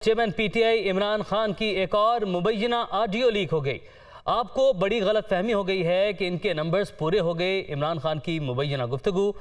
Chairman PTI Imran Khan की एक और मुबैना ऑडियो लीक हो गई। आपको बड़ी गलत फहमी हो गई है कि इनके नंबर्स पूरे हो गए। इमरान खान की मुबैना गुफ्तगू,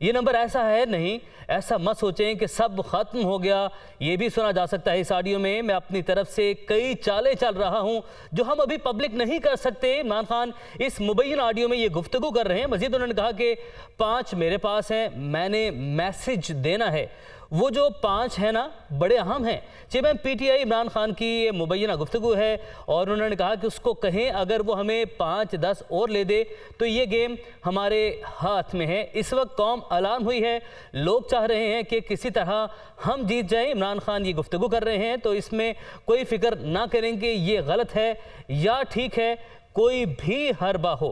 ये नंबर ऐसा है नहीं, ऐसा मत सोचें कि सब खत्म हो गया। ये भी सुना जा सकता है इस ऑडियो में मैं अपनी तरफ से कई चालें चल रहा हूं जो हम अभी पब्लिक नहीं कर सकते। इमरान खान इस मुबैना ऑडियो में ये गुफ्तगू कर रहे हैं। मजीद उन्होंने कहा कि 5 मेरे पास हैं, मैंने मैसेज देना है। वो जो 5 है ना, बड़े अहम हैं। चेयरमैन पीटीआई इमरान खान की ये मुबैना गुफ्तगू है और उन्होंने कहा कि उसको कहें अगर वो हमें 5-10 और ले दे तो ये गेम हमारे हाथ में है। इस वक्त कौम अलार्म हुई है, लोग चाह रहे हैं कि किसी तरह हम जीत जाएं। इमरान खान ये गुफ्तगू कर रहे हैं तो इसमें कोई फिक्र ना करें कि ये गलत है या ठीक है। कोई भी हरबा हो,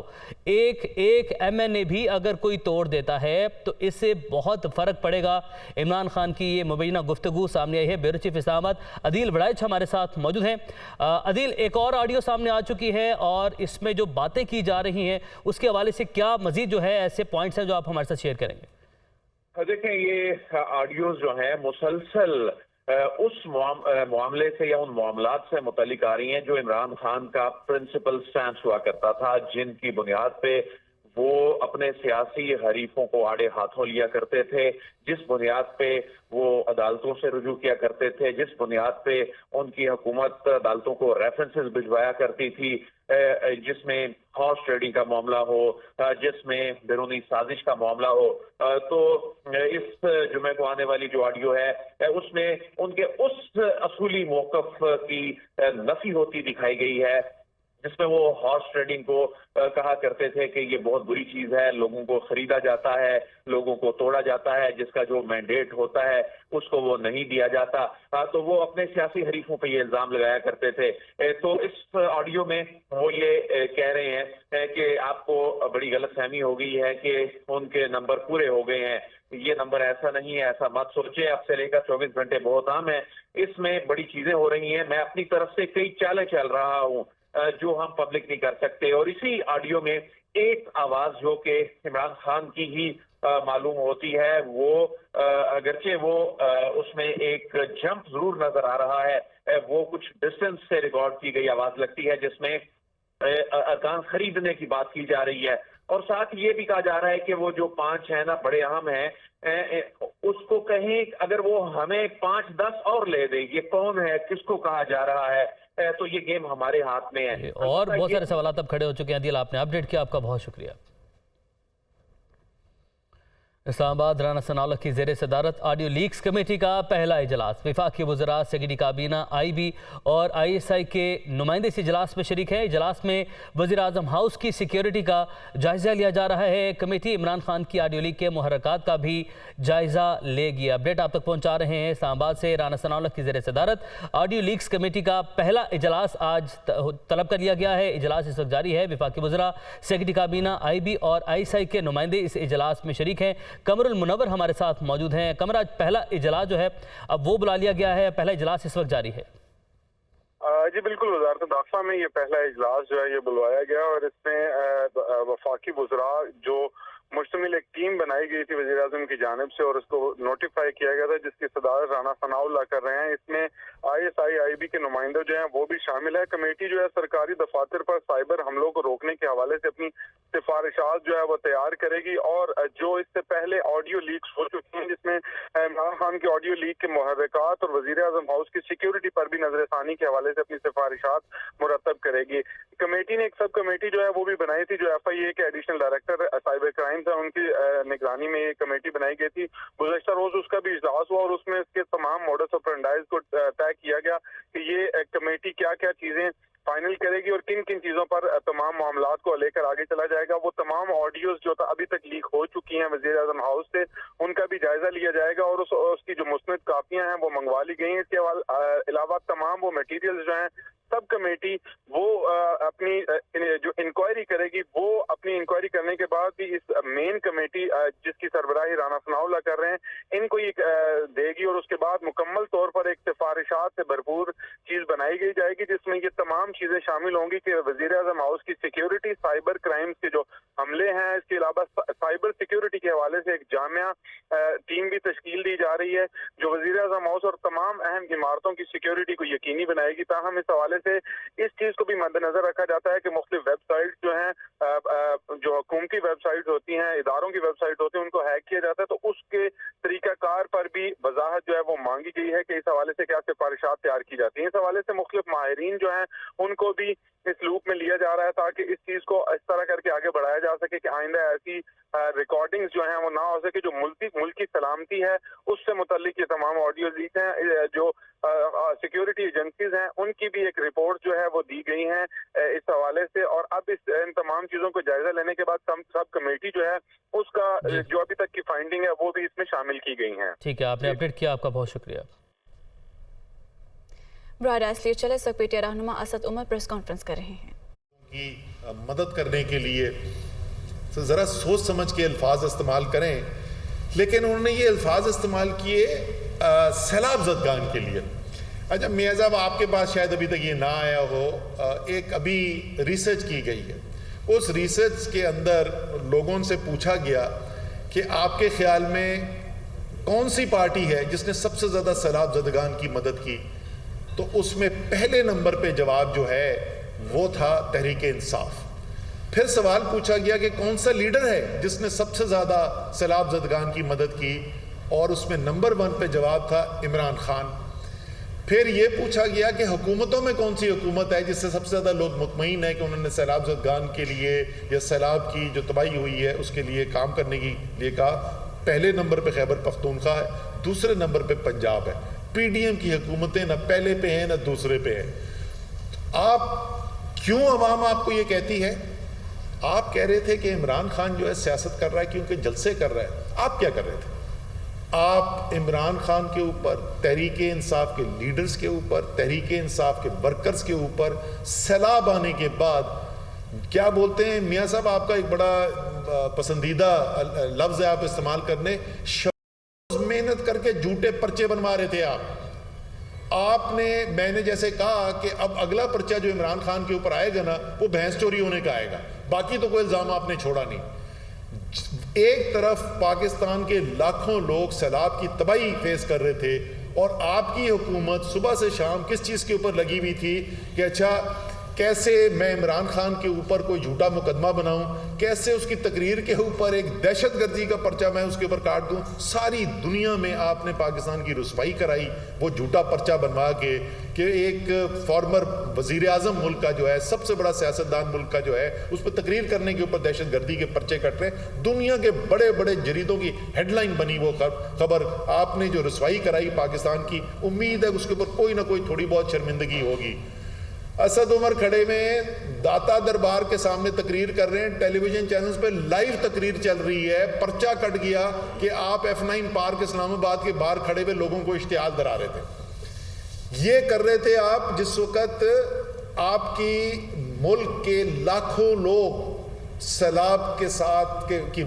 एक एमएनए भी अगर कोई तोड़ देता है तो इससे बहुत फ़र्क पड़ेगा। इमरान खान की ये मुबैना गुफ्तगू सामने आई है। ब्यूरो चीफ इस्लामाबाद अदील बड़ाइच हमारे साथ मौजूद हैं। अदील, एक और ऑडियो सामने आ चुकी है और इसमें जो बातें की जा रही हैं उसके हवाले से क्या मजीद जो है ऐसे पॉइंट्स हैं जो आप हमारे साथ शेयर करेंगे? देखें, ये ऑडियोज जो है मुसलसल उस मामले से या उन मामलात से मुतल्लिक आ रही हैं जो इमरान खान का प्रिंसिपल स्टैंस हुआ करता था, जिनकी बुनियाद पे वो अपने सियासी हरीफों को आड़े हाथों लिया करते थे, जिस बुनियाद पे वो अदालतों से रुजू किया करते थे, जिस बुनियाद पे उनकी हुकूमत अदालतों को रेफरेंसेस भिजवाया करती थी, जिसमें हॉर्स ट्रेडिंग का मामला हो, जिसमें बैरूनी साजिश का मामला हो। तो इस जुमे को आने वाली जो ऑडियो है उसमें उनके उस असूली मौकफ की नफी होती दिखाई गई है, जिसमें वो हॉर्स ट्रेडिंग को कहा करते थे कि ये बहुत बुरी चीज है, लोगों को खरीदा जाता है, लोगों को तोड़ा जाता है, जिसका जो मैंडेट होता है उसको वो नहीं दिया जाता। तो वो अपने सियासी हरीफों पे ये इल्जाम लगाया करते थे। तो इस ऑडियो में वो ये कह रहे हैं कि आपको बड़ी गलतफहमी हो गई है कि उनके नंबर पूरे हो गए हैं। ये नंबर ऐसा नहीं है, ऐसा मत सोचे। अब से लेकर 24 घंटे बहुत आम है, इसमें बड़ी चीजें हो रही हैं। मैं अपनी तरफ से कई चालें चल रहा हूँ जो हम पब्लिक नहीं कर सकते। और इसी ऑडियो में एक आवाज जो कि इमरान खान की ही मालूम होती है, वो अगरचे वो उसमें एक जंप जरूर नजर आ रहा है, वो कुछ डिस्टेंस से रिकॉर्ड की गई आवाज लगती है, जिसमें अरकान खरीदने की बात की जा रही है। और साथ ये भी कहा जा रहा है कि वो जो 5 है ना, बड़े अहम हैं, उसको कहें अगर वो हमें 5-10 और ले दे। ये कौन है, किसको कहा जा रहा है? तो ये गेम हमारे हाथ में है। और बहुत सारे सवाल अब खड़े हो चुके हैं। अदील, आपने अपडेट किया, आपका बहुत शुक्रिया। इस्लामाबाद राना सनाउल्लाह की ज़ेर सदारत ऑडियो लीक्स कमेटी का पहला इजलास। वफाकी वज़रा, सेक्रेटरी काबीना, IB और ISI के नुमाइंदे इस इजलास में शरीक हैं। इजलास में वज़ीर आज़म हाउस की सिक्योरिटी का जायज़ा लिया जा रहा है। कमेटी इमरान खान की ऑडियो लीक के मुहर्रकात का भी जायज़ा लेगी। अपडेट आप तक पहुँचा रहे हैं इस्लामाबाद से राना सनाउल्लाह की ज़ेर सदारत ऑडियो लीक्स कमेटी का पहला इजलास आज तलब कर लिया गया है। इजलास इस वक्त जारी है। वफाकी वज़रा, सेक्रेटरी काबीना, IB और ISI के नुमाइंदे इस इजलास में शरीक हैं। कमरुल मुनव्वर हमारे साथ मौजूद हैं। कमर, आज पहला इजलास जो है अब वो बुला लिया गया है, पहला इजलास इस वक्त जारी है। जी बिल्कुल, वज़ारत दाखिला में ये पहला इजलास जो है ये बुलवाया गया और इसमें वफाकी वज़रा जो मुश्तमिल एक टीम बनाई गई थी वज़ीर आज़म की जानिब से और उसको नोटिफाई किया गया था, जिसकी सदारत राना सनाउल्लाह कर रहे हैं। इसमें ISI IB के नुमाइंदे जो हैं वो भी शामिल है। कमेटी जो है सरकारी दफातर पर साइबर हमलों को रोकने के हवाले से अपनी सिफारिशात जो है वो तैयार करेगी। और जो इससे पहले ऑडियो लीक्स हो चुकी हैं, जिसमें इमरान खान की ऑडियो लीक के मुहर्रकात और वज़ीर आज़म हाउस की सिक्योरिटी पर भी नजरसानी के हवाले से अपनी सिफारिशात मुरतब करेगी। कमेटी ने एक सब कमेटी जो है वो भी बनाई थी, जो FIA के एडिशनल डायरेक्टर साइबर क्राइम था, उनकी निगरानी में ये कमेटी बनाई गई थी। गुज़श्ता रोज उसका भी इजलास हुआ और उसमें इसके तमाम मॉडस ऑपरेंडाइज को तय किया गया कि ये कमेटी क्या क्या चीजें फाइनल करेगी और किन किन चीजों पर तमाम मामलात को लेकर आगे चला जाएगा। वो तमाम ऑडियोज जो अभी तक लीक हो चुकी हैं वज़ीर आज़म हाउस से, उनका भी जायजा लिया जाएगा और उसकी जो मुस्नद कापियां हैं वो मंगवा ली गई हैं। इसके अलावा तमाम वो मटीरियल्स जो हैं सब कमेटी वो अपनी जो इंक्वायरी करेगी, वो अपनी इंक्वायरी करने के बाद भी इस मेन कमेटी जिसकी सरबराही राना सनाउल्लाह कर रहे हैं, इनको ये देगी और उसके बाद मुकम्मल तौर पर एक सिफारिशात से भरपूर چیز بنائی گئی جائے گی جس میں یہ تمام چیزیں شامل ہوں گی کہ وزیر اعظم ہاؤس کی سیکیورٹی، سائبر کرائمز کے جو حملے ہیں، اس کے علاوہ سائبر سیکیورٹی کے حوالے سے ایک جامعہ ٹیم بھی تشکیل دی جا رہی ہے جو وزیر اعظم ہاؤس اور تمام اہم عمارتوں کی سیکیورٹی کو یقینی بنائے گی۔ تاہم اس حوالے سے اس چیز کو بھی مد نظر رکھا جاتا ہے کہ مختلف ویب سائٹ جو ہیں، جو حکومتی ویب سائٹ ہوتی ہیں، اداروں کی ویب سائٹ ہوتی ہیں، ان کو ہیک کیا جاتا ہے، تو اس کے طریقہ کار پر بھی وضاحت جو ہے وہ مانگی گئی ہے کہ اس حوالے سے کیا سفارشات تیار کی جاتی ہیں۔ اس حوالے سے مختلف ماہرین جو ہیں ان کو بھی اس لوپ میں لیا جا رہا ہے تاکہ اس چیز کو اس طرح کر کے آگے بڑھایا جا سکے کہ آئندہ ایسی ریکارڈنگز جو ہیں وہ نہ ہو سکے۔ جو ملک کی سلامتی ہے اس سے متعلق یہ تمام آڈیو لیک ہیں، جو سیکیورٹی ایجنسیز ہیں ان کی بھی ایک رپورٹ جو ہے وہ دی گئی ہیں اس حوالے سے، اور اب ان تمام چیزوں کو جائزہ لینے کے بعد سب کمیٹی جو ہے اس کا جو ابھی تک کی فائنڈنگ ہے وہ بھی اس میں شامل کی گئی ہیں۔ ٹھیک ہے، آپ نے اپڈیٹ کیا، آپ کا بہت شکریہ۔ براہ راست لیے چلے سب پیٹیا رہنما اسد عمر پریس کانفرنس کر رہے ہیں کی مدد کرنے کے لیے ذرا سوچ سمجھ کے الفاظ استعمال کریں، لیکن انہوں نے یہ الفاظ استعمال کیے سیلاب زدگان کے لیے۔ اچھا میاں صاحب، آپ کے پاس شاید ابھی تک یہ نہ آیا ہو، ایک ابھی ریسرچ کی گئی ہے، اس ریسرچ کے اندر لوگوں سے پوچھا گیا کہ آپ کے خیال میں کون سی پارٹی ہے جس نے سب سے زیادہ سیلاب زدگان کی مدد کی، تو اس میں پہلے نمبر پہ جواب جو ہے وہ تھا تحریک انصاف۔ پھر سوال پوچھا گیا کہ کون سا لیڈر ہے جس نے سب سے زیادہ سیلاب زدگان کی مدد کی، اور اس میں نمبر 1 پہ جواب تھا عمران خان۔ پھر یہ پوچھا گیا کہ حکومتوں میں کون سی حکومت ہے جس سے سب سے زیادہ لوگ مطمئن ہیں کہ انہوں نے سیلاب زدگان کے لیے یا سیلاب کی جو تباہی ہوئی ہے اس کے لیے کام کرنے کے لیے کہا۔ پہلے نمبر پہ خیبر پختونخوا ہے، دوسرے نمبر پہ پنجاب ہے۔ پی ڈی ایم کی حکومتیں نہ پہلے پہ ہیں نہ دوسرے پہ ہیں۔ آپ کیوں عوام آپ کو یہ کہتی ہے؟ آپ کہہ رہے تھے کہ عمران خان جو ہے سیاست کر رہا ہے کیونکہ جلسے کر رہا ہے۔ آپ کیا کر رہے تھے؟ آپ عمران خان کے اوپر، تحریک انصاف کے لیڈرز کے اوپر، تحریک انصاف کے ورکرز کے اوپر سیلاب آنے کے بعد کیا بولتے ہیں میاں صاحب، آپ کا ایک بڑا پسندیدہ لفظ ہے آپ استعمال کرنے، محنت کر کے جھوٹے پرچے بنوا رہے تھے آپ نے، میں نے جیسے کہا کہ اب اگلا پرچہ جو عمران خان کے اوپر آئے گا نا وہ بھینس چوری ہونے کا آئے گا، باقی تو کوئی الزام آپ نے چھوڑا نہیں۔ ایک طرف پاکستان کے لاکھوں لوگ سیلاب کی تباہی فیس کر رہے تھے، اور آپ کی حکومت صبح سے شام کس چیز کے اوپر لگی ہوئی تھی کہ اچھا کیسے میں عمران خان کے اوپر کوئی جھوٹا مقدمہ بناؤں، کیسے اس کی تقریر کے اوپر ایک دہشت گردی کا پرچہ میں اس کے اوپر کاٹ دوں۔ ساری دنیا میں آپ نے پاکستان کی رسوائی کرائی وہ جھوٹا پرچہ بنوا کے کہ ایک فارمر وزیر اعظم ملک کا جو ہے، سب سے بڑا سیاستدان ملک کا جو ہے، اس پہ تقریر کرنے کے اوپر دہشت گردی کے پرچے کٹ رہے ہیں۔ دنیا کے بڑے بڑے جریدوں کی ہیڈ لائن بنی وہ خبر، آپ نے جو رسوائی کرائی پاکستان کی، امید ہے اس کے اوپر کوئی نہ کوئی تھوڑی بہت شرمندگی ہوگی۔ اسد عمر کھڑے میں داتا دربار کے سامنے تقریر کر رہے ہیں، ٹیلی ویژن چینلز پہ لائیو تقریر چل رہی ہے، پرچہ کٹ گیا کہ آپ F9 پارک اسلام آباد کے باہر کھڑے ہوئے لوگوں کو اشتعال درا رہے تھے۔ یہ کر رہے تھے آپ جس وقت آپ کی ملک کے لاکھوں لوگ سیلاب کے ساتھ کی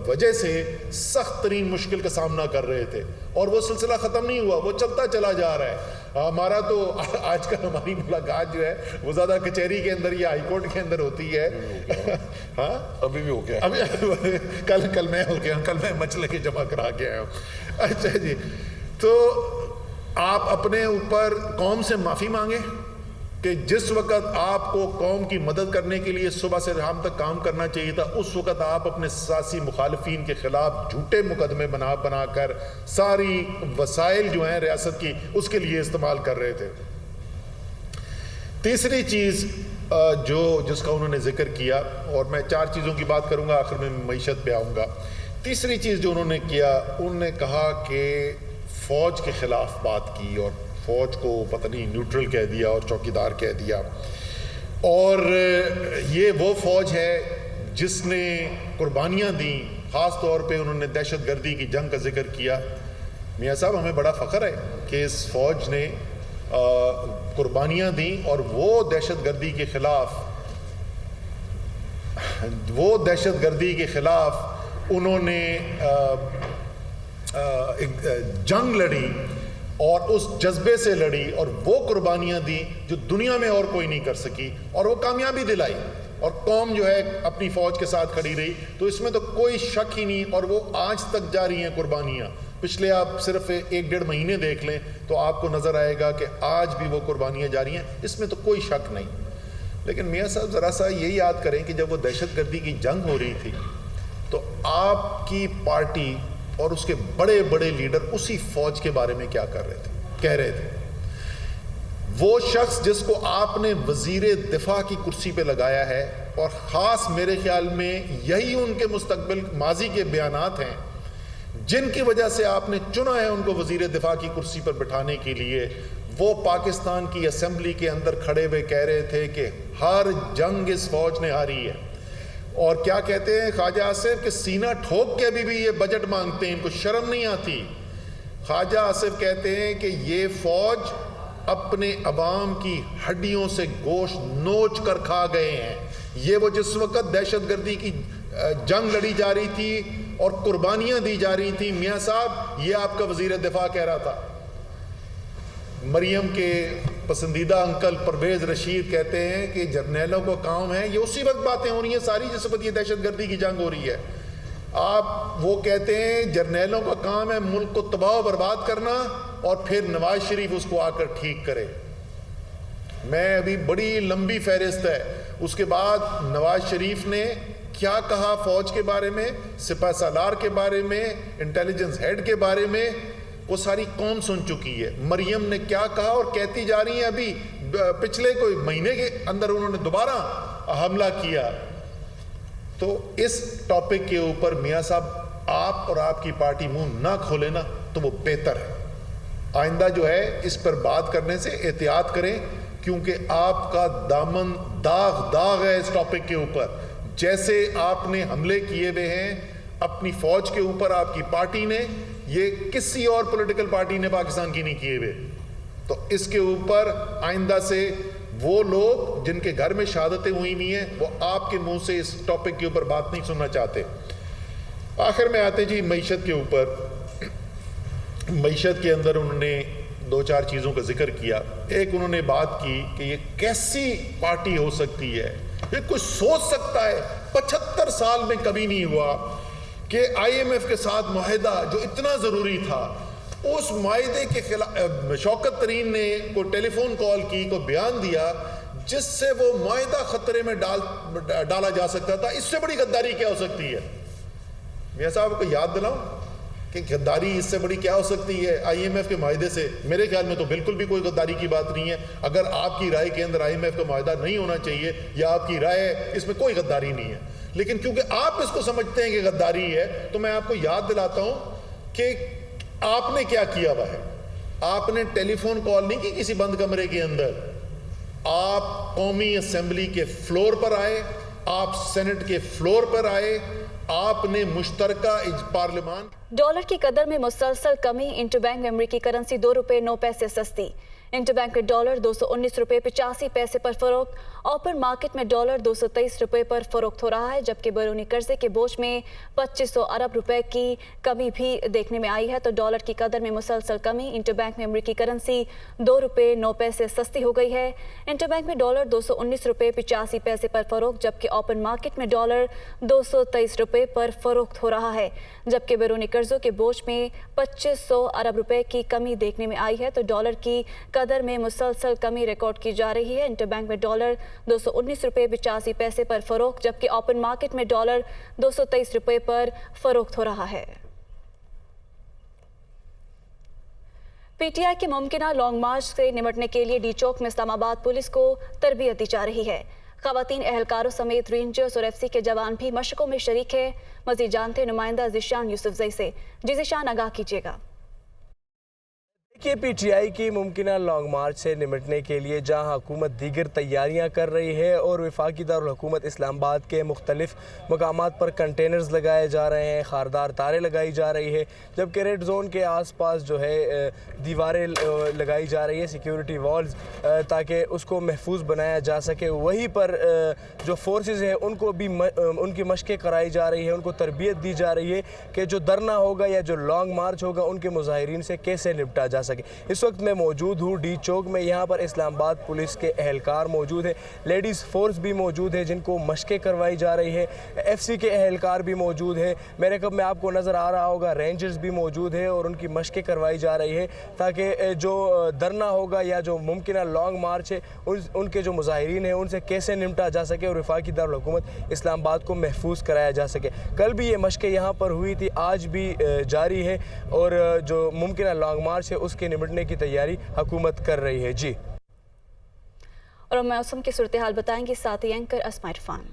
وجہ سے سخت ترین مشکل کا سامنا کر رہے تھے، اور وہ سلسلہ ختم نہیں ہوا، وہ چلتا چلا جا رہا ہے۔ ہمارا تو آج کل ہماری ملاقات جو ہے وہ زیادہ کچہری کے اندر یا ہائی کورٹ کے اندر ہوتی ہے۔ ہاں ابھی بھی ہو گیا، ابھی کل میں ہو گیا، کل میں مچلے کے جمع کرا کے آیا ہوں۔ اچھا جی، تو آپ اپنے اوپر قوم سے معافی مانگیں کہ جس وقت آپ کو قوم کی مدد کرنے کے لیے صبح سے شام تک کام کرنا چاہیے تھا، اس وقت آپ اپنے سیاسی مخالفین کے خلاف جھوٹے مقدمے بنا کر ساری وسائل جو ہیں ریاست کی اس کے لیے استعمال کر رہے تھے۔ تیسری چیز جس کا انہوں نے ذکر کیا، اور میں 4 چیزوں کی بات کروں گا، آخر میں معیشت پہ آؤں گا۔ تیسری چیز جو انہوں نے کیا، انہوں نے کہا کہ فوج کے خلاف بات کی، اور فوج کو پتہ نہیں نیوٹرل کہہ دیا اور چوکیدار کہہ دیا، اور یہ وہ فوج ہے جس نے قربانیاں دیں، خاص طور پہ انہوں نے دہشت گردی کی جنگ کا ذکر کیا۔ میاں صاحب ہمیں بڑا فخر ہے کہ اس فوج نے قربانیاں دیں، اور وہ دہشت گردی کے خلاف انہوں نے جنگ لڑی، اور اس جذبے سے لڑی اور وہ قربانیاں دی جو دنیا میں اور کوئی نہیں کر سکی, اور وہ کامیابی دلائی, اور قوم جو ہے اپنی فوج کے ساتھ کھڑی رہی. تو اس میں تو کوئی شک ہی نہیں, اور وہ آج تک جاری ہیں قربانیاں. پچھلے آپ صرف 1-1.5 مہینے دیکھ لیں تو آپ کو نظر آئے گا کہ آج بھی وہ قربانیاں جاری ہیں, اس میں تو کوئی شک نہیں. لیکن میاں صاحب ذرا سا یہ یاد کریں کہ جب وہ دہشت گردی کی جنگ ہو رہی تھی تو آپ کی پارٹی اور اس کے بڑے بڑے لیڈر اسی فوج کے بارے میں کیا کہہ رہے تھے. وہ شخص جس کو آپ نے وزیر دفاع کی کرسی پہ لگایا ہے, اور خاص میرے خیال میں یہی ان کے مستقبل ماضی کے بیانات ہیں جن کی وجہ سے آپ نے چنا ہے ان کو وزیر دفاع کی کرسی پر بٹھانے کے لیے, وہ پاکستان کی اسمبلی کے اندر کھڑے ہوئے کہہ رہے تھے کہ ہر جنگ اس فوج نے ہاری ہے. اور کیا کہتے ہیں خواجہ آصف کہ سینہ ٹھوک کے ابھی بھی یہ بجٹ مانگتے ہیں, ان کو شرم نہیں آتی. خواجہ آصف کہتے ہیں کہ یہ فوج اپنے عوام کی ہڈیوں سے گوشت نوچ کر کھا گئے ہیں. یہ وہ جس وقت دہشت گردی کی جنگ لڑی جا رہی تھی اور قربانیاں دی جا رہی تھیں, میاں صاحب یہ آپ کا وزیر دفاع کہہ رہا تھا. مریم کے پسندیدہ انکل پرویز رشید کہتے ہیں کہ جرنیلوں کو کام ہے, یہ اسی وقت باتیں ہو رہی ہیں ساری جس وقت یہ دہشت گردی کی جنگ ہو رہی ہے. وہ کہتے ہیں جرنیلوں کا کام ہے ملک کو تباہ و برباد کرنا, اور پھر نواز شریف اس کو آ کر ٹھیک کرے. میں ابھی بڑی لمبی فہرست ہے. اس کے بعد نواز شریف نے کیا کہا فوج کے بارے میں, سپہ سالار کے بارے میں, انٹیلیجنس ہیڈ کے بارے میں, وہ ساری قوم سن چکی ہے. مریم نے کیا کہا اور کہتی جا رہی ہیں, ابھی پچھلے کوئی مہینے کے اندر انہوں نے دوبارہ حملہ کیا. تو اس ٹاپک کے اوپر میاں صاحب آپ اور آپ کی پارٹی منہ نہ کھولے نا تو وہ بہتر ہے. آئندہ جو ہے اس پر بات کرنے سے احتیاط کریں, کیونکہ آپ کا دامن داغ ہے اس ٹاپک کے اوپر. جیسے آپ نے حملے کیے ہوئے ہیں اپنی فوج کے اوپر آپ کی پارٹی نے, یہ کسی اور پولیٹیکل پارٹی نے پاکستان کی نہیں کیے ہوئے. تو اس کے اوپر آئندہ سے وہ لوگ جن کے گھر میں شہادتیں ہوئی ہوئی ہیں وہ آپ کے منہ سے اس ٹاپک کے اوپر بات نہیں سننا چاہتے. آخر میں آتے جی معیشت کے اوپر. معیشت کے اندر انہوں نے 2-4 چیزوں کا ذکر کیا. ایک انہوں نے بات کی کہ یہ کیسی پارٹی ہو سکتی ہے, یہ کوئی سوچ سکتا ہے 75 سال میں کبھی نہیں ہوا کہ IMF کے ساتھ معاہدہ جو اتنا ضروری تھا, اس معاہدے کے خلاف شوکت ترین نے کوئی ٹیلی فون کال کی, کوئی بیان دیا جس سے وہ معاہدہ خطرے میں ڈالا جا سکتا تھا. اس سے بڑی غداری کیا ہو سکتی ہے؟ میاں صاحب کو یاد دلاؤں کہ غداری اس سے بڑی کیا ہو سکتی ہے IMF کے معاہدے سے؟ میرے خیال میں تو بالکل بھی کوئی غداری کی بات نہیں ہے. اگر آپ کی رائے کے اندر IMF کا معاہدہ نہیں ہونا چاہیے یا آپ کی رائے اس میں کوئی غداری نہیں ہے, لیکن کیونکہ آپ اس کو سمجھتے ہیں کہ غداری ہے تو میں آپ کو یاد دلاتا ہوں کہ آپ نے کیا کیا ہوا ہے. آپ نے ٹیلی فون کال نہیں کی کسی بند کمرے کے اندر, آپ قومی اسمبلی کے فلور پر آئے, آپ سینٹ کے فلور پر آئے, آپ نے مشترکہ پارلیمان. ڈالر کی قدر میں مسلسل کمی, انٹر بینک میں امریکی کرنسی 2 روپے 9 پیسے سستی. انٹر بینک میں ڈالر 219 روپے 85 پیسے پر فروخت. اوپن مارکیٹ میں ڈالر 223 روپے پر فروخت ہو رہا ہے, جبکہ بیرونی قرضے کے بوجھ میں 2500 ارب روپے کی کمی بھی دیکھنے میں آئی ہے. تو ڈالر کی قدر میں مسلسل کمی, انٹر بینک میں امریکی کرنسی 2 روپے 9 پیسے سستی ہو گئی ہے. انٹر بینک میں ڈالر 219 روپے 85 پیسے پر فروخت, جبکہ اوپن مارکیٹ میں ڈالر 223 روپے پر فروخت ہو رہا ہے, جبکہ بیرونی قرضوں کے بوجھ میں 2500 ارب روپے کی کمی دیکھنے میں آئی ہے. تو ڈالر کی قدر میں مسلسل کمی ریکارڈ کی جا رہی ہے. انٹر بینک میں ڈالر 219 روپے 85 پیسے پر فروخت, جبکہ اوپن مارکیٹ میں ڈالر 223 روپے پر فروخت ہو رہا ہے. پی ٹی آئی کے ممکنہ لانگ مارچ سے نمٹنے کے لیے ڈی چوک میں اسلام آباد پولیس کو تربیت دی جا رہی ہے. خواتین اہلکاروں سمیت رینجرز اور FCC کے جوان بھی مشقوں میں شریک ہیں. مزید جانتے نمائندہ ذیشان یوسفزئی سے. جی ذیشان, آگاہ کیجیے گا. کہ پی ٹی آئی کی ممکنہ لانگ مارچ سے نمٹنے کے لیے جہاں حکومت دیگر تیاریاں کر رہی ہے اور وفاقی دارالحکومت اسلام آباد کے مختلف مقامات پر کنٹینرز لگائے جا رہے ہیں, خاردار تاریں لگائی جا رہی ہے, جبکہ ریڈ زون کے آس پاس جو ہے دیواریں لگائی جا رہی ہے, سیکیورٹی والز, تاکہ اس کو محفوظ بنایا جا سکے. وہیں پر جو فورسز ہیں ان کو بھی ان کی مشقیں کرائی جا رہی ہیں, ان کو تربیت دی جا رہی ہے کہ جو دھرنا ہوگا یا جو لانگ مارچ ہوگا ان کے مظاہرین سے کیسے نپٹا جا سکے. सके। इस वक्त मैं मौजूद हूँ डी चौक में। यहाँ पर इस्लामाबाद पुलिस के एहलकार मौजूद है, लेडीज़ फोर्स भी मौजूद है जिनको मशक़ें करवाई जा रही है, FC के एहलकार भी मौजूद है, मेरे कब में आपको नज़र आ रहा होगा रेंजर्स भी मौजूद है और उनकी मशक़ें करवाई जा रही है ताकि जो धरना होगा या जो मुमकिन लॉन्ग मार्च है उनके जो मुजाहिरीन हैं उनसे कैसे निपटा जा सके और वफाकी दारुल हुकूमत इस्लामाबाद को महफूज कराया जा सके। कल भी ये मशक़ें यहाँ पर हुई थी, आज भी जारी है और जो मुमकिन लॉन्ग मार्च है उसके निपटने की तैयारी हुकूमत कर रही है। जी, और मौसम की सूरत हाल बताएंगे साथ ही anchor Asma Irfan.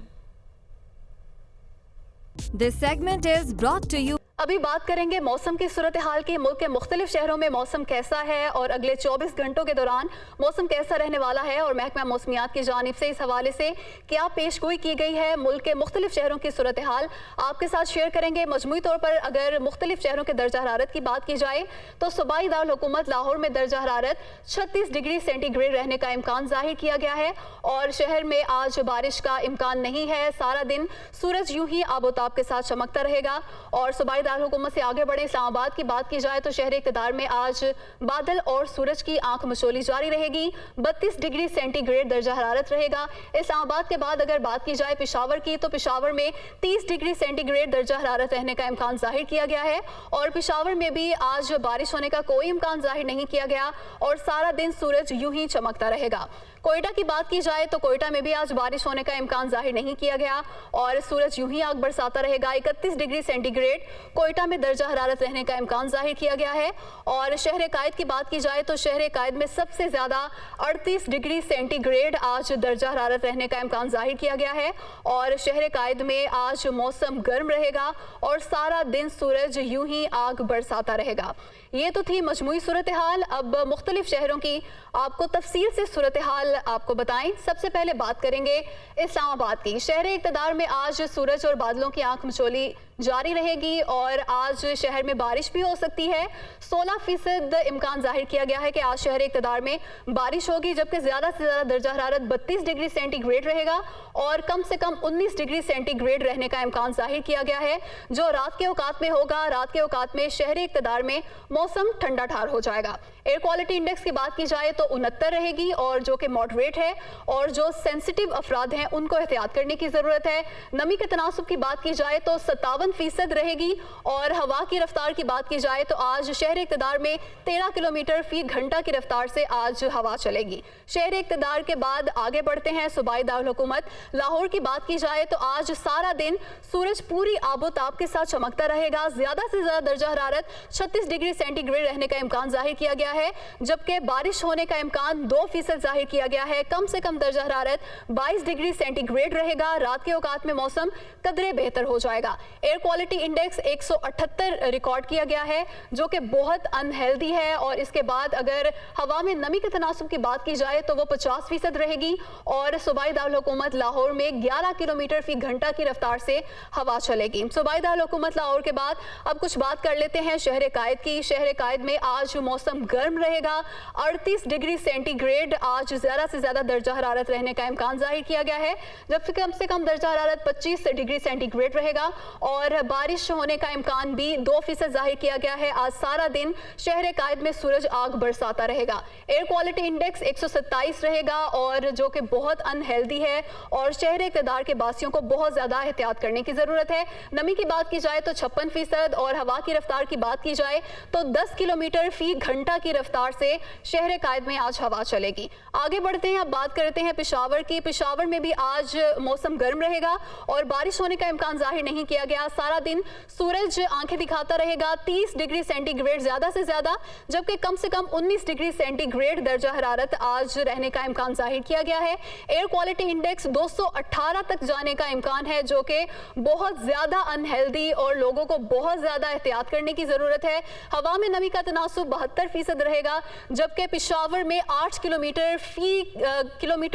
This segment is brought to you. अभी बात करेंगे मौसम की सूरत हाल की। मुल्क के मुख्तलिफ शहरों में मौसम कैसा है और अगले 24 घंटों के दौरान मौसम कैसा रहने वाला है और महकमा मौसमियात की जानिब से इस हवाले से क्या पेशगोई की गई है, मुल्क के मुख्तलिफ शहरों की सूरत हाल आपके साथ शेयर करेंगे। मजमूई तौर पर अगर मुख्तलिफ शहरों के दर्जा हरारत की बात की जाए तो सूबाई दारुल हुकूमत लाहौर में दर्जा हरारत 36 डिग्री सेंटीग्रेड रहने का इम्कान जाहिर किया गया है और शहर में आज बारिश का इम्कान नहीं है। सारा दिन सूरज यूं ही आबोताब के साथ चमकता रहेगा। और सूबाई दारुल हुकूमत से आगे बढ़े इस्लामाबाद की बात की जाए तो शहर इक़्तिदार में आज बादल और सूरज की आंख मचोली जारी रहेगी। 32 डिग्री सेंटीग्रेड दर्जा हरारत रहेगा। इस्लामाबाद के बाद अगर बात की जाए पेशावर की तो पेशावर में 30 डिग्री सेंटीग्रेड दर्जा हरारत रहने का इम्कान जाहिर किया गया है और पेशावर में भी आज बारिश होने का कोई इम्कान जाहिर नहीं किया गया और सारा दिन सूरज यूं ही चमकता रहेगा। कोयटा की बात की जाए तो कोयटा में भी आज बारिश होने का इम्कान जाहिर नहीं किया गया और सूरज यूं ही आग बरसाता रहेगा। 31 डिग्री सेंटीग्रेड कोयटा में दर्जा हरारत रहने का इम्कान जाहिर किया गया है। और शहर कायद की बात की जाए तो शहर कायद में सबसे ज़्यादा 38 डिग्री सेंटीग्रेड आज दर्जा हरारत रहने का इम्कान जाहिर किया गया है और शहर कायद में आज मौसम गर्म रहेगा और सारा दिन सूरज यूं ही आग बरसाता रहेगा। ये तो थी मजमूई सूरत हाल। अब मुख्तलिफ शहरों की आपको तफसील से सूरत हाल आपको बताएं। सबसे पहले बात करेंगे इस्लामाबाद की। शहर इक़्तिदार में आज सूरज और बादलों की आंख मचोली जारी रहेगी और आज शहर में बारिश भी हो सकती है। 16% इम्कान जाहिर किया गया है कि आज शहर इक़्तिदार में बारिश होगी, जबकि ज़्यादा से ज़्यादा दर्जा हरारत 32 डिग्री सेंटीग्रेड रहेगा और कम से कम 19 डिग्री सेंटीग्रेड रहने का इम्कान जाहिर किया गया है जो रात के औकात में होगा। रात के औकात में शहर इक़्तिदार में मौसम ठंडा ठार हो जाएगा। एयर क्वालिटी इंडेक्स की बात की जाए तो 69 रहेगी और जो कि मॉडरेट है और जो सेंसिटिव अफराद हैं उनको एहतियात करने की ज़रूरत है। नमी के तनासुब की बात की जाए तो 57% रहेगी और हवा की रफ्तार की बात की जाए तो आज शहर इक़्तिदार में 13 किलोमीटर फी घंटा की रफ्तार से आज हवा चलेगी। शहर इक़्तिदार के बाद आगे बढ़ते हैं सूबाई दारुल हुकूमत लाहौर की बात की जाए तो आज सारा दिन सूरज पूरी आबोताब के साथ चमकता रहेगा। ज़्यादा से ज़्यादा दर्जा हरारत 36 डिग्री सेंटीग्रेड रहने का इम्कान जाहिर किया गया है, जबकि बारिश होने का इम्कान 2% जाहिर किया गया है। कम से कम दर्जा हरारत 22 डिग्री सेंटीग्रेड रहेगा। रात के औकात में मौसम कदरे बेहतर हो जाएगा। एयर क्वालिटी इंडेक्स 178 रिकॉर्ड किया गया है जो कि बहुत अनहेल्दी है और इसके बाद अगर हवा में नमी के तनासुब की बात की जाए तो वो 50% रहेगी और सूबाई दारुल हुकूमत लाहौर में 11 किलोमीटर फी घंटा की रफ्तार से हवा चलेगी। सूबाई दारुल हुकूमत लाहौर के बाद अब कुछ बात कर लेते हैं शहर कायद की। शहर कायद में आज मौसम गर्म रहेगा। 38 डिग्री सेंटीग्रेड आज ज़्यादा से ज़्यादा दर्जा हरारत रहने का इम्कान जाहिर किया गया है, जबकि कम से कम दर्जा हरारत 25 डिग्री सेंटीग्रेड रहेगा और बारिश होने का इम्कान भी 2% जाहिर किया गया है। आज सारा दिन शहर कायद में सूरज आग बरसाता रहेगा। एयर क्वालिटी इंडेक्स 127 रहेगा और जो कि बहुत अनहेल्दी है और शहर इक़्तिदार के बासियों को बहुत ज़्यादा एहतियात करने की ज़रूरत है। नमी की बात की जाए तो 56% और हवा की रफ्तार की बात की जाए तो 10 किलोमीटर फी घंटा की रफ्तार से शहर कायद में आज हवा चलेगी। आगे बढ़ते हैं, अब बात करते हैं पेशावर की। पेशावर में भी आज मौसम गर्म रहेगा और बारिश होने का इम्कान जाहिर नहीं किया गया। सारा दिन सूरज आंखें दिखाता रहेगा। 30 डिग्री सेंटीग्रेड ज़्यादा से ज़्यादा, जबकि कम से कम 19 डिग्री सेंटीग्रेड दर्जा हरारत आज रहने का इम्कान जाहिर किया गया है। एयर क्वालिटी इंडेक्स 218 तक जाने का इम्कान है जो कि बहुत ज़्यादा अनहेल्दी और लोगों को बहुत ज़्यादा एहतियात करने की ज़रूरत है। हवा में नमी का तनासुब 72% रहेगा, जबकि पेशावर में 8 किलोमीटर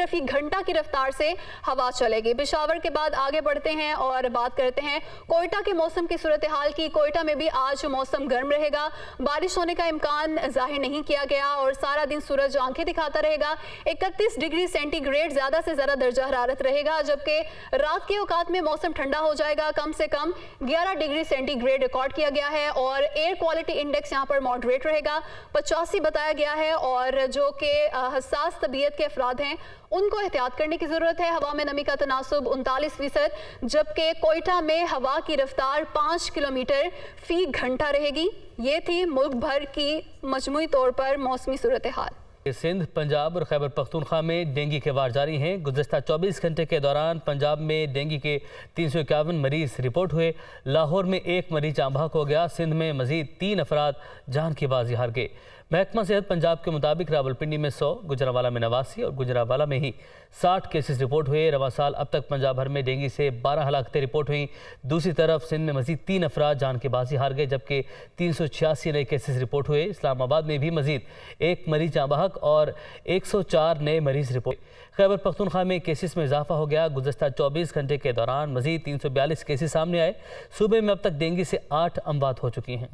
फी घंटा की रफ्तार से हवा चलेगी। पेशावर के बाद आगे बढ़ते हैं और बात करते हैं कोयटा के मौसम की सूरत हाल की। कोयटा में भी आज मौसम गर्म रहेगा। बारिश होने का इम्कान जाहिर नहीं किया गया और सारा दिन सूरज आंखें दिखाता रहेगा। 31 डिग्री सेंटीग्रेड ज़्यादा से ज़्यादा दर्जा हरारत रहेगा, जबकि रात के औकात में मौसम ठंडा हो जाएगा। कम से कम 11 डिग्री सेंटीग्रेड रिकॉर्ड किया गया है और एयर क्वालिटी इंडेक्स यहाँ पर मॉडरेट रहेगा। 85 बताया गया है और जो कि हसास तबीयत के अफराद हैं उनको एहतियात करने की ज़रूरत है। हवा में नमी का तनासुब 39%, जबकि कोयटा में हवा की रफ्तार 5 किलोमीटर फी घंटा रहेगी। ये थी मुल्क भर की मजमूई तौर पर मौसमी सूरत हाल। सिंध, पंजाब और खैबर पख्तूनख्वा में डेंगू के वार जारी हैं। गुज़श्ता 24 घंटे के दौरान पंजाब में डेंगू के 351 मरीज रिपोर्ट हुए। लाहौर में 1 मरीज जाँ बहक हो गया। सिंध में मजीद 3 अफराद जान की बाजी हार गए। महकमा सेहत पंजाब के मुताबिक रावलपिंडी में 100, गुजरांवाला में 89 और गुजरांवाला में ही 60 केसेस रिपोर्ट हुए। रवां साल अब तक पंजाब भर में डेंगू से 12 हलाकतें रिपोर्ट हुई। दूसरी तरफ सिंध में मजीद 3 अफराद जान की बाजी हार गए, जबकि 386 नए केसेस रिपोर्ट हुए। इस्लामाबाद में भी मजीद 1 मरीज जाँ बहक और 104 नए मरीज रिपोर्ट। खैबर पख्तूनख्वा में केसेस में इजाफा हो गया। गुज़श्ता 24 घंटे के दौरान मजीद 342 केसेस सामने आए। सूबे में अब तक डेंगू से 8 अमवात हो चुकी हैं।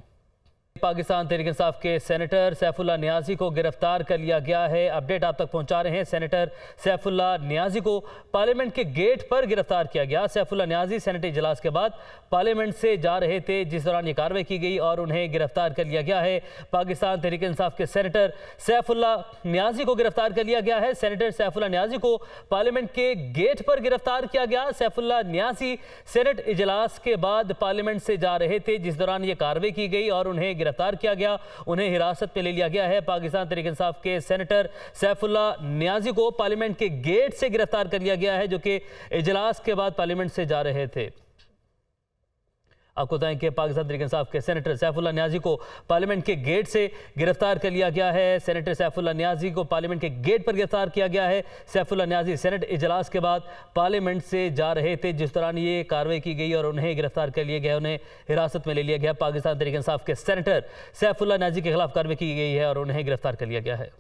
पाकिस्तान तहरीक इंसाफ के सेनेटर सैफुल्लाह नियाज़ी को गिरफ्तार कर लिया गया है। अपडेट आप तक पहुंचा रहे हैं। सेनेटर सैफुल्लाह नियाज़ी को पार्लियामेंट के गेट पर गिरफ्तार किया गया। सैफुल्लाह नियाज़ी सेनेट इजलास के बाद पार्लियामेंट से जा रहे थे, जिस दौरान ये कार्रवाई की गई और उन्हें गिरफ्तार कर लिया गया है। पाकिस्तान तहरीक इंसाफ के सेनेटर सैफुल्लाह नियाज़ी को गिरफ्तार कर लिया गया है। सेनेटर सैफुल्लाह नियाज़ी को पार्लियामेंट के गेट पर गिरफ्तार किया गया। सैफुल्लाह नियाज़ी सेनेट इजलास के बाद पार्लियामेंट से जा रहे थे, जिस दौरान ये कार्रवाई की गई और उन्हें गिरफ्तार किया गया। उन्हें हिरासत में ले लिया गया है। पाकिस्तान तहरीक इंसाफ के सेनेटर सैफुल्लाह नियाज़ी को पार्लियामेंट के गेट से गिरफ्तार कर लिया गया है, जो कि इजलास के बाद पार्लियामेंट से जा रहे थे। आपको बताएं कि पाकिस्तान तहरीक इंसाफ के सेनेटर सैफुल्लाह नियाज़ी को पार्लियामेंट के गेट से गिरफ्तार कर लिया गया है। सेनेटर सैफुल्लाह नियाज़ी को पार्लियामेंट के गेट पर गिरफ्तार किया गया है। सैफुल्लाह नियाज़ी सेनेट इजलास के बाद पार्लियामेंट से जा रहे थे, जिस दौरान ये कार्रवाई की गई और उन्हें गिरफ्तार कर लिया गया, उन्हें हिरासत में ले लिया गया। पाकिस्तान तहरीक इंसाफ के सेनेटर सैफुल्लाह नियाज़ी के खिलाफ कार्रवाई की गई है और उन्हें गिरफ्तार कर लिया गया है।